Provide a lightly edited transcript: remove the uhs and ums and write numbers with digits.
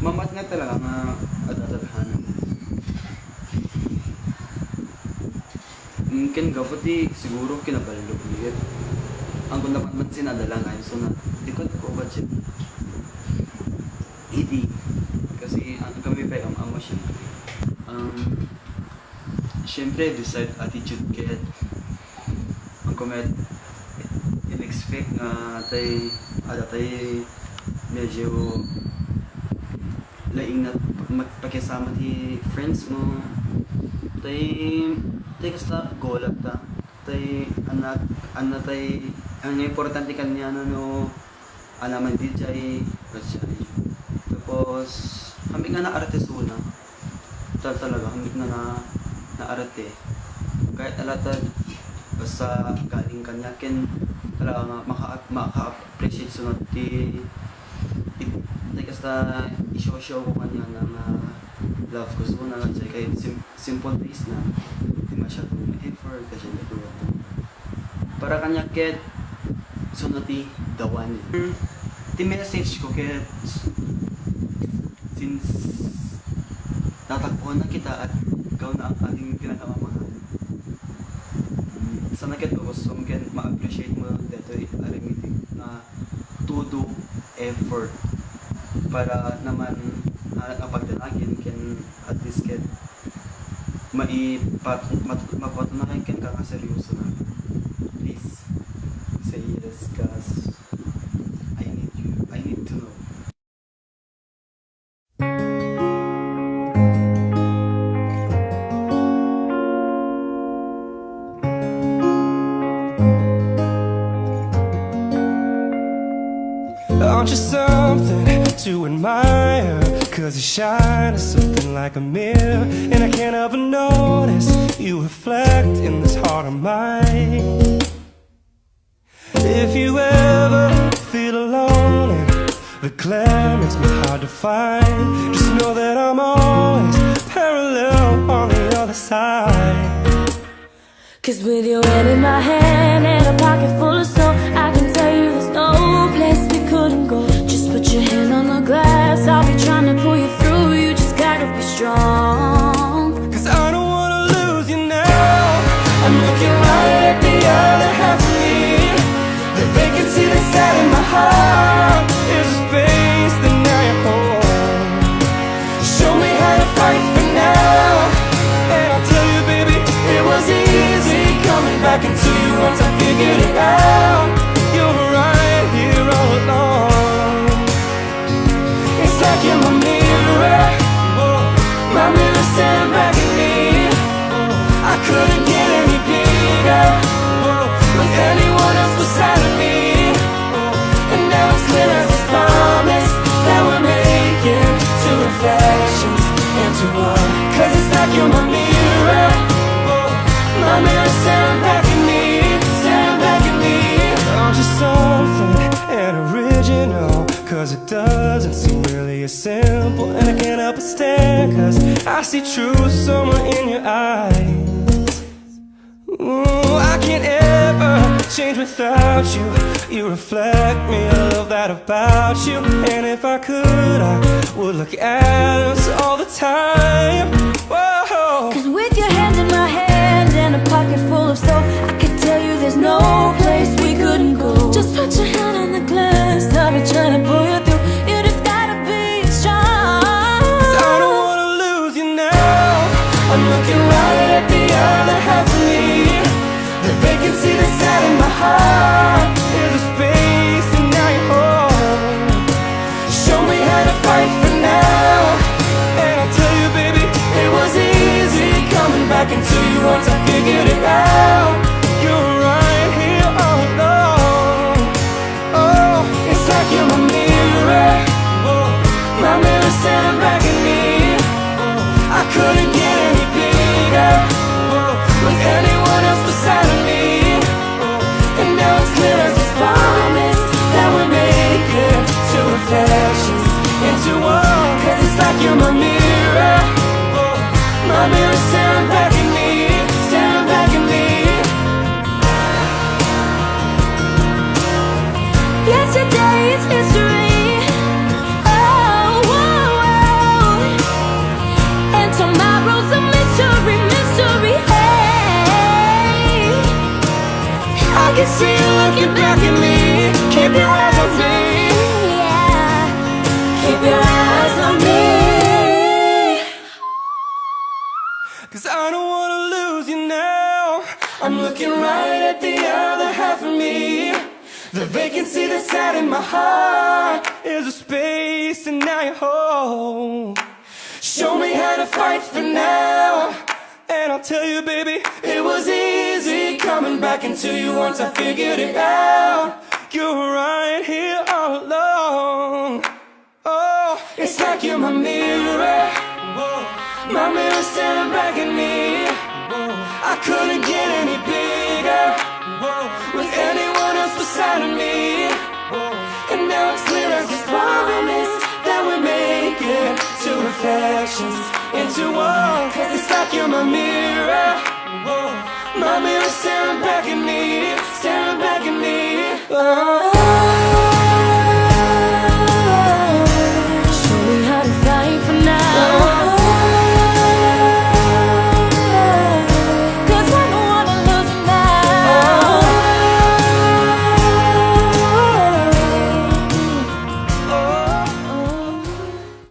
Mamat nga talaga nga adadalhanan. Mungkin gapati siguro kinabalog liit. Ang kung dapat man sinadala nga so na dikot ko ba siya? Hindi. Kasi ang kami pa ang amo siya. Siyempre decide attitude kaya ang comment in-expect nga tay medyo laing na magpakisama ti friends mo tay kasta golat ta tay anak ang importante kanya no alaman DJ kasi tapos kami nga na artesuna talaga kami na arte kahit alatad basta galing kanya ken talaga nga maka-appreciate sunod ti kasta i-show ko kanya na love ko so na say kay simple ways na di masyadong effort kasi nagawa para kanya ket sunod ti the one ti message ko ket since tatakbuhan na kita at ikaw na ang ating pinakamamahal sana ket gusto mo ken ma-appreciate mo dito arimitig na to do effort para naman napagdalagin ken at least ken mapatunayan ken ka nga seryoso na please say yes cause I need you I need to know. Aren't you something to admire? Cause you shine as something like a mirror, and I can't help but notice you reflect in this heart of mine. If you ever feel alone and the glare makes me hard to find, just know that I'm always parallel on the other side. Cause with your hand in my hand and a pocket full of soap, I can tell you there's no place we couldn't go. Just put your hand on the glass, I'll be trying to pull you through. You just gotta be strong. Cause I don't wanna lose you now. I'm looking right at the other half of me. The vacancy that's out in my heart is a space that now you're home. Show me how to fight for now, and I'll tell you baby, it was easy coming back into you once I figured it out. You were right here all along. It's like you're my mirror, my mirror staring back at me. I couldn't get any bigger with anyone else beside of me. And now it's clear as a promise that we're making two reflections into one. Cause it's like you're my mirror, my mirror staring back at me, staring back at me. Aren't you something and original? Cause it doesn't seem really as simple, and I can't help but stare, cause I see truth somewhere in your eyes. Ooh, I can't ever change without you. You reflect me, I love that about you. And if I could, I would look at us all the time. Whoa. Cause with your hand in my hand and a pocket full of soap, I can tell you there's no place we couldn't go. Just put your hand on the glass, I'll be trying to pull you through. You just gotta be strong. Cause I don't wanna lose you now. I'm looking right at the other half of me. The vacancy that's out in my heart is a space and now you're home. Show me how to fight for now, and I'll tell you baby, I'm looking right at the other half of me. The vacancy that's out in my heart is a space and now you're home. Show me how to fight for now, and I'll tell you, baby, it was easy coming back into you once I figured it out. You were right here all along. Oh, it's like you're my mirror. My mirror staring back at me. I couldn't get any bigger with anyone else beside of me. And now it's clear as this promise that we're making two reflections into one. 'Cause it's like you're my mirror. My mirror staring back at me, staring back at me. Oh.